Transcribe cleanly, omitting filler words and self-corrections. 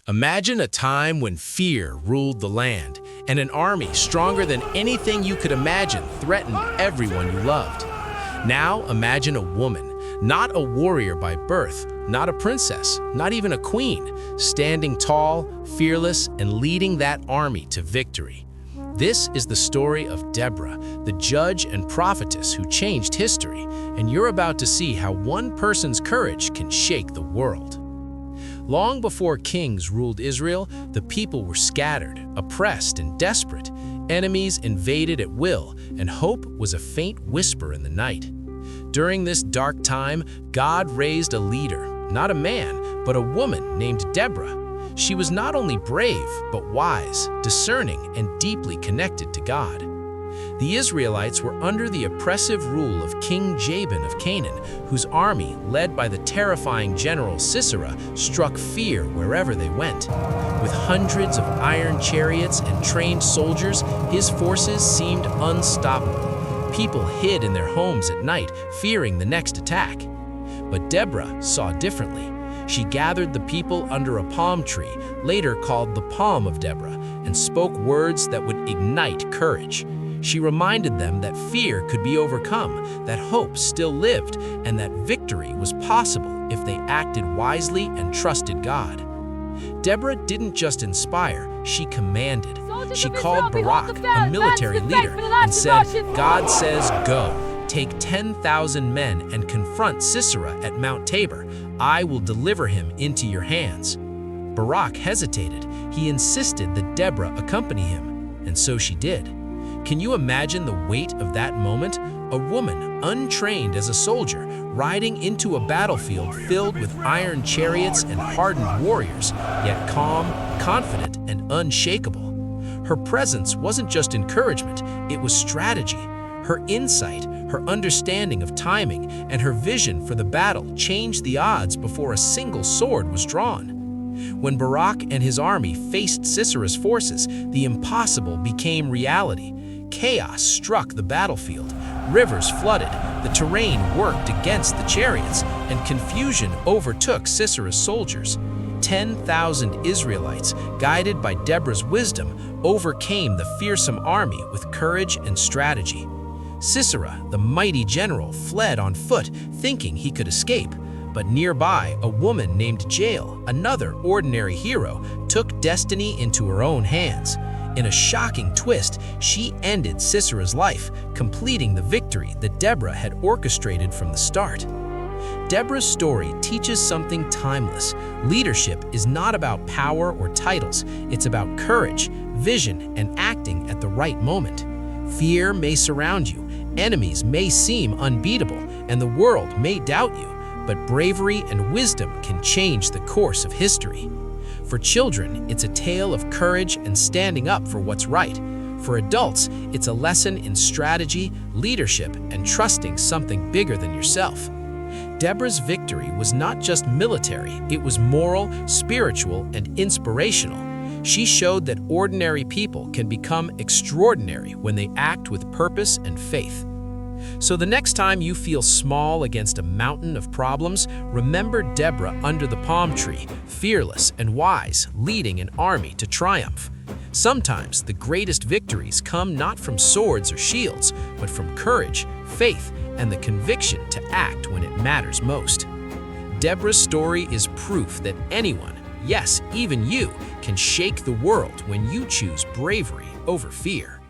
Imagine a time when fear ruled the land, and an army stronger than anything you could imagine threatened everyone you loved. Now imagine a woman, not a warrior by birth, not a princess, not even a queen, standing tall, fearless, and leading that army to victory. This is the story of Deborah, the judge and prophetess who changed history, and you're about to see how one person's courage can shake the world. Long before kings ruled Israel, the people were scattered, oppressed, and desperate. Enemies invaded at will, and hope was a faint whisper in the night. During this dark time, God raised a leader, not a man, but a woman named Deborah. She was not only brave, but wise, discerning, and deeply connected to God. The Israelites were under the oppressive rule of King Jabin of Canaan, whose army, led by the terrifying general Sisera, struck fear wherever they went. With hundreds of iron chariots and trained soldiers, his forces seemed unstoppable. People hid in their homes at night, fearing the next attack. But Deborah saw differently. She gathered the people under a palm tree, later called the Palm of Deborah, and spoke words that would ignite courage. She reminded them that fear could be overcome, that hope still lived, and that victory was possible if they acted wisely and trusted God. Deborah didn't just inspire, she commanded. She called Barak, a military leader, and said, "God says go. Take 10,000 men and confront Sisera at Mount Tabor. I will deliver him into your hands." Barak hesitated. He insisted that Deborah accompany him, and so she did. Can you imagine the weight of that moment? A woman, untrained as a soldier, riding into a battlefield filled with iron chariots and hardened warriors, yet calm, confident, and unshakable. Her presence wasn't just encouragement, it was strategy. Her insight, her understanding of timing, and her vision for the battle changed the odds before a single sword was drawn. When Barak and his army faced Sisera's forces, the impossible became reality. Chaos struck the battlefield. Rivers flooded, the terrain worked against the chariots, and confusion overtook Sisera's soldiers. 10,000 Israelites, guided by Deborah's wisdom, overcame the fearsome army with courage and strategy. Sisera, the mighty general, fled on foot, thinking he could escape. But nearby, a woman named Jael, another ordinary hero, took destiny into her own hands. In a shocking twist, she ended Sisera's life, completing the victory that Deborah had orchestrated from the start. Deborah's story teaches something timeless. Leadership is not about power or titles. It's about courage, vision, and acting at the right moment. Fear may surround you, enemies may seem unbeatable, and the world may doubt you, but bravery and wisdom can change the course of history. For children, it's a tale of courage and standing up for what's right. For adults, it's a lesson in strategy, leadership, and trusting something bigger than yourself. Deborah's victory was not just military, it was moral, spiritual, and inspirational. She showed that ordinary people can become extraordinary when they act with purpose and faith. So the next time you feel small against a mountain of problems, remember Deborah under the palm tree, fearless and wise, leading an army to triumph. Sometimes the greatest victories come not from swords or shields, but from courage, faith, and the conviction to act when it matters most. Deborah's story is proof that anyone, yes, even you, can shake the world when you choose bravery over fear.